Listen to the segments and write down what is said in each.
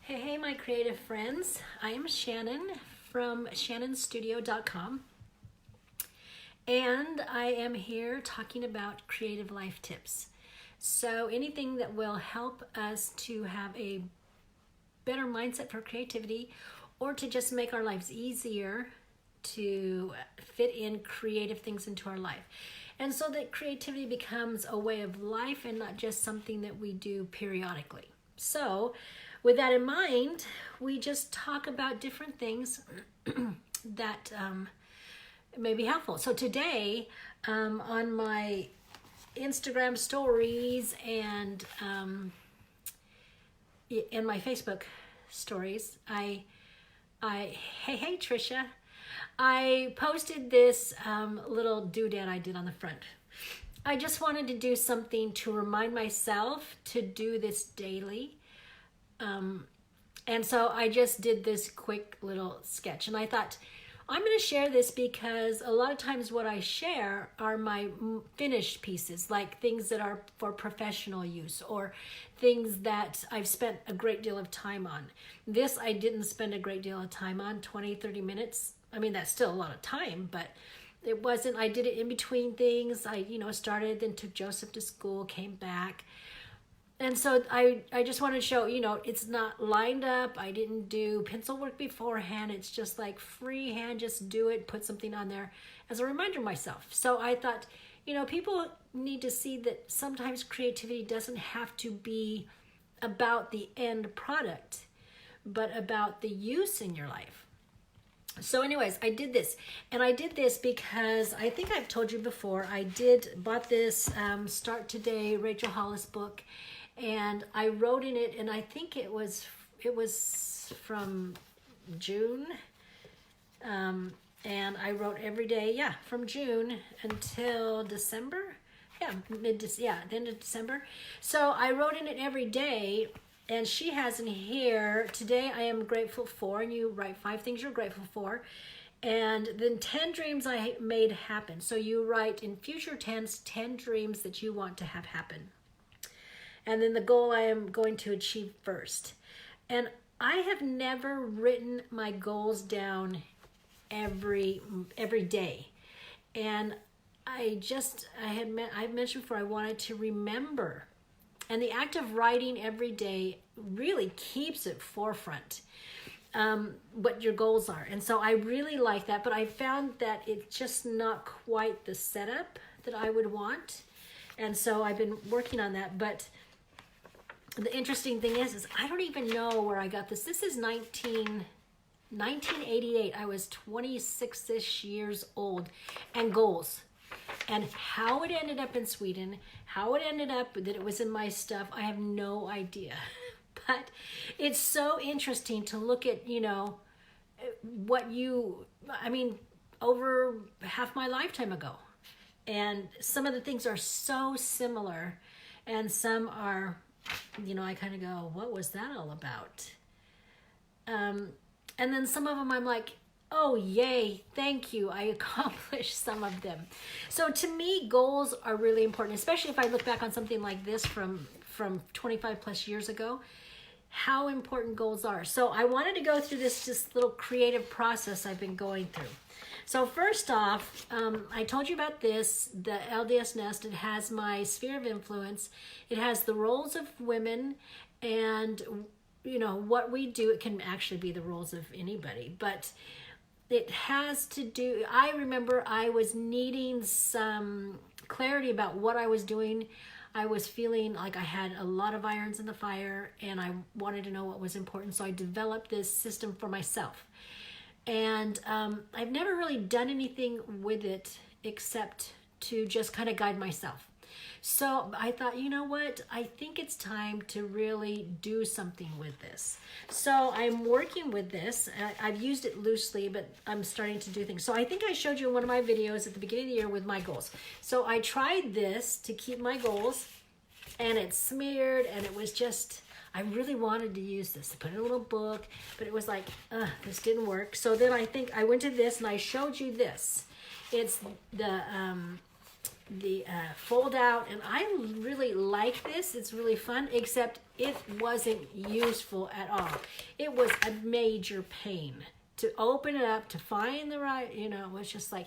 Hey, my creative friends. I am Shannon from shannonstudio.com, and I am here talking about creative life tips. So anything that will help us to have a better mindset for creativity or to just make our lives easier to fit in creative things into our life. And so that creativity becomes a way of life and not just something that we do periodically. So with that in mind, we just talk about different things that may be helpful. So today, on my Instagram stories and in my Facebook stories, hey Trisha, I posted this little doodad I did on the front. I just wanted to do something to remind myself to do this daily. And so I just did this quick little sketch, and I thought I'm going to share this because a lot of times what I share are my finished pieces, like things that are for professional use or things that I've spent a great deal of time on. This I didn't spend a great deal of time on, 20-30 minutes. I mean, that's still a lot of time, but it wasn't. I did it in between things. I started, then took Joseph to school, came back. And so I just want to show, it's not lined up. I didn't do pencil work beforehand. It's just like freehand, just do it, put something on there as a reminder myself. So I thought, people need to see that sometimes creativity doesn't have to be about the end product, but about the use in your life. So anyways, I did this, and I did this because I think I've told you before, bought this Start Today, Rachel Hollis book, and I wrote in it, and I think it was from June, and I wrote every day, from June until December, the end of December. So I wrote in it every day, and she has in here, today I am grateful for, and you write 5 things you're grateful for, and then 10 dreams I made happen. So you write in future tense 10 dreams that you want to have happen. And then the goal I am going to achieve first. And I have never written my goals down every day. And I've mentioned before, I wanted to remember. And the act of writing every day really keeps it forefront, what your goals are. And so I really like that, but I found that it's just not quite the setup that I would want. And so I've been working on that, but the interesting thing is I don't even know where I got this. This is 1988. I was 26-ish years old, and goals. And how it ended up in Sweden, how it ended up that it was in my stuff, I have no idea. But it's so interesting to look at, over half my lifetime ago. And some of the things are so similar, and some are, I kind of go, what was that all about? And then some of them I'm like, oh, yay, thank you. I accomplished some of them. So to me, goals are really important, especially if I look back on something like this from 25 plus years ago, how important goals are. So I wanted to go through this little creative process I've been going through. So first off, I told you about this, the LDS Nest. It has my sphere of influence. It has the roles of women and, what we do. It can actually be the roles of anybody, but it has to do, I remember I was needing some clarity about what I was doing. I was feeling like I had a lot of irons in the fire, and I wanted to know what was important. So I developed this system for myself. And I've never really done anything with it except to just kind of guide myself. So I thought, you know what? I think it's time to really do something with this. So I'm working with this. I've used it loosely, but I'm starting to do things. So I think I showed you in one of my videos at the beginning of the year with my goals. So I tried this to keep my goals, and it smeared, and it was just, I really wanted to use this to put in a little book, but it was like, this didn't work. So then I think I went to this, and I showed you this. It's the fold out, and I really like this. It's really fun, except it wasn't useful at all. It was a major pain to open it up, to find the right, it was just like,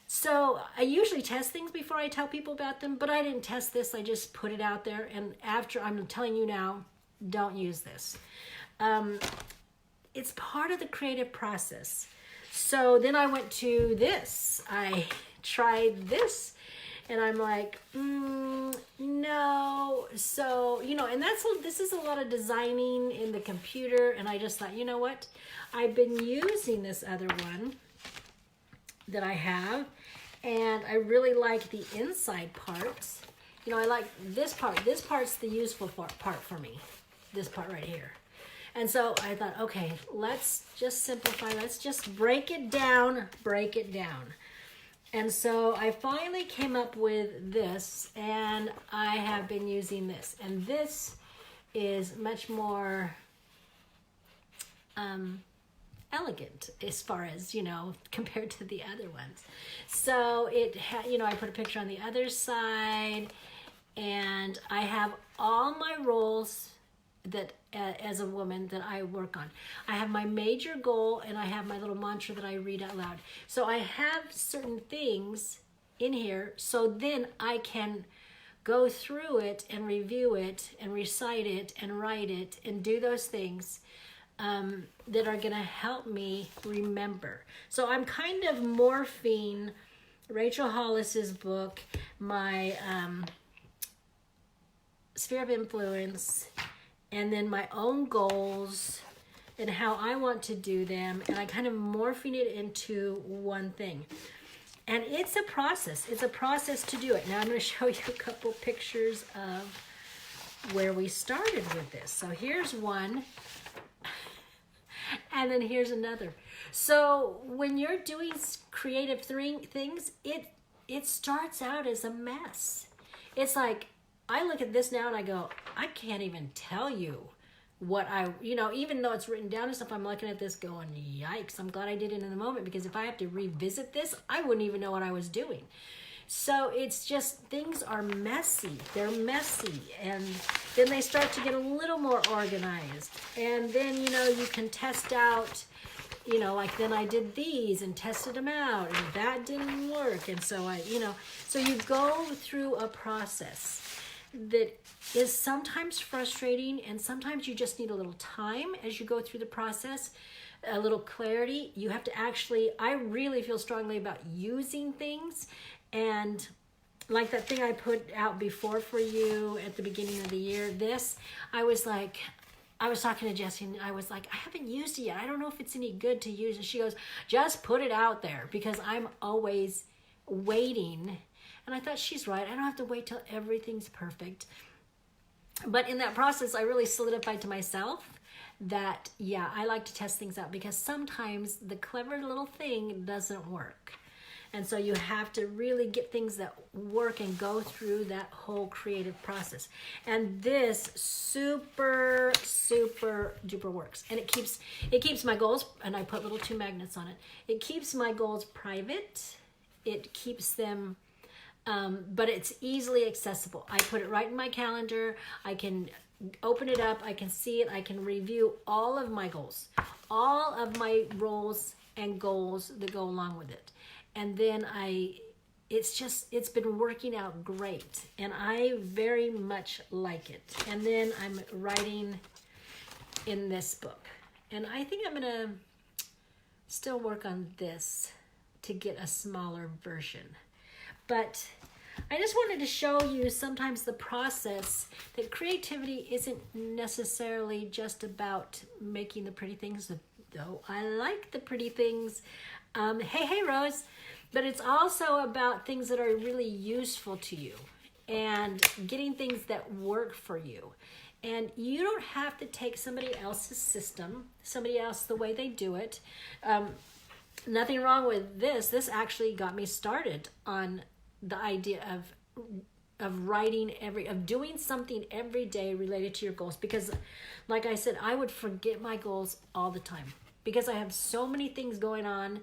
so I usually test things before I tell people about them, but I didn't test this. I just put it out there, and after, I'm telling you now, don't use this. It's part of the creative process. So then I went to this. I tried this, and I'm like, no. So, and this is a lot of designing in the computer, and I just thought, you know what? I've been using this other one that I have, and I really like the inside parts. I like this part. This part's the useful part for me, this part right here. And so I thought, okay, let's just simplify. Let's just break it down. And so I finally came up with this, and I have been using this. And this is much more elegant as far as, compared to the other ones. So it I put a picture on the other side, and I have all my roles that as a woman that I work on. I have my major goal, and I have my little mantra that I read out loud. So I have certain things in here, so then I can go through it and review it and recite it and write it and do those things that are going to help me remember. So I'm kind of morphing Rachel Hollis's book, my sphere of influence, and then my own goals and how I want to do them, and I kind of morphing it into one thing. And it's a process. It's a process to do it. Now I'm going to show you a couple pictures of where we started with this. So here's one, and then here's another. So when you're doing creative things, it starts out as a mess. It's like, I look at this now and I go, I can't even tell you what even though it's written down and stuff, I'm looking at this going, yikes, I'm glad I did it in the moment, because if I have to revisit this, I wouldn't even know what I was doing. So it's just, things are messy. They're messy. And then they start to get a little more organized. And then, you can test out, like then I did these and tested them out, and that didn't work. And so so you go through a process that is sometimes frustrating, and sometimes you just need a little time as you go through the process, a little clarity. You have to actually, I really feel strongly about using things, and like that thing I put out before for you at the beginning of the year, I was talking to Jessie, and I was like, I haven't used it yet. I don't know if it's any good to use. And she goes, just put it out there, because I'm always waiting. And I thought, she's right. I don't have to wait till everything's perfect. But in that process, I really solidified to myself that, yeah, I like to test things out, because sometimes the clever little thing doesn't work. And so you have to really get things that work and go through that whole creative process. And this super, super duper works. And it keeps my goals, and I put little 2 magnets on it. It keeps my goals private. It keeps them but it's easily accessible. I put it right in my calendar. I can open it up. I can see it. I can review all of my goals, all of my roles and goals that go along with it. And then it's been working out great, and I very much like it. And then I'm writing in this book, and I think I'm gonna still work on this to get a smaller version. But I just wanted to show you sometimes the process, that creativity isn't necessarily just about making the pretty things, though I like the pretty things. Hey, Rose. But it's also about things that are really useful to you, and getting things that work for you. And you don't have to take somebody else's system, somebody else, the way they do it. Nothing wrong with this. This actually got me started on the idea of writing of doing something every day related to your goals, because like I said, I would forget my goals all the time, because I have so many things going on,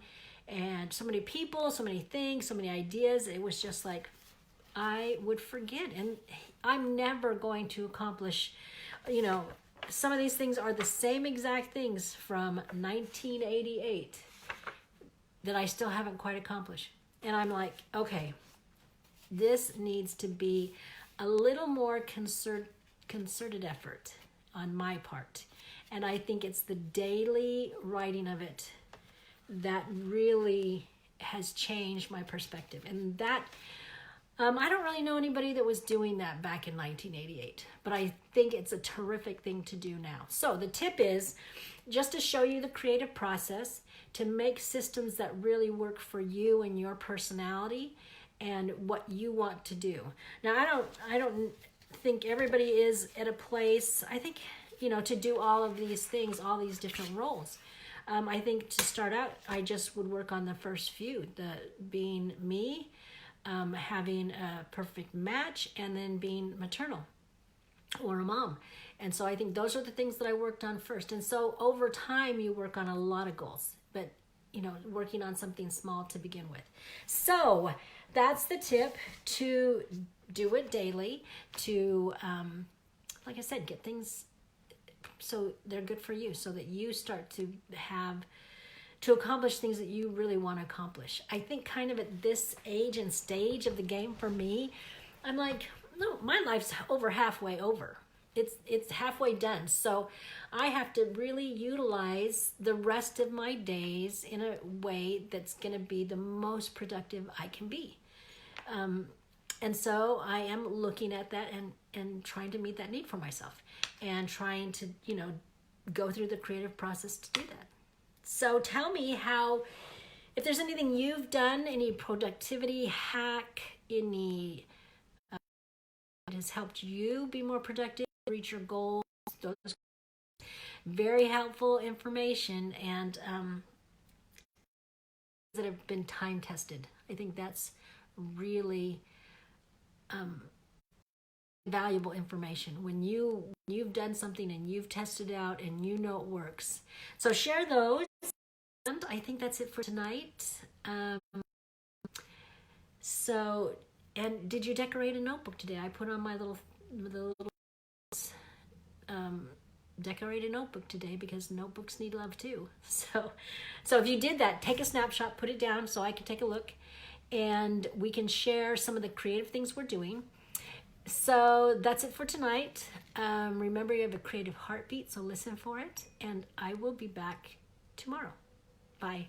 and so many people, so many things, so many ideas. It was just like, I would forget. And I'm never going to accomplish, some of these things are the same exact things from 1988 that I still haven't quite accomplished. And I'm like, okay, this needs to be a little more concerted effort on my part. And I think it's the daily writing of it that really has changed my perspective. And that, I don't really know anybody that was doing that back in 1988, but I think it's a terrific thing to do now. So the tip is just to show you the creative process, to make systems that really work for you and your personality and what you want to do. Now, I don't think everybody is at a place, I think, to do all of these things, all these different roles. I think to start out, I just would work on the first few, the being me, having a perfect match, and then being maternal or a mom. And so I think those are the things that I worked on first. And so over time, you work on a lot of goals, but working on something small to begin with. So that's the tip, to do it daily, to, like I said, get things so they're good for you, so that you start to accomplish things that you really want to accomplish. I think kind of at this age and stage of the game for me, I'm like, no, my life's over halfway over. It's halfway done. So I have to really utilize the rest of my days in a way that's going to be the most productive I can be. And so I am looking at that and trying to meet that need for myself, and trying to, go through the creative process to do that. So tell me if there's anything you've done, any productivity hack, any that has helped you be more productive, reach your goals. Those very helpful information, and that have been time tested. I think that's really valuable information when you've done something and you've tested it out and it works. So share those. And I think that's it for tonight. And did you decorate a notebook today? I put on my little decorate a notebook today, because notebooks need love too. So if you did that, take a snapshot, put it down so I can take a look, and we can share some of the creative things we're doing. So that's it for tonight. Remember, you have a creative heartbeat, so listen for it, and I will be back tomorrow. Bye.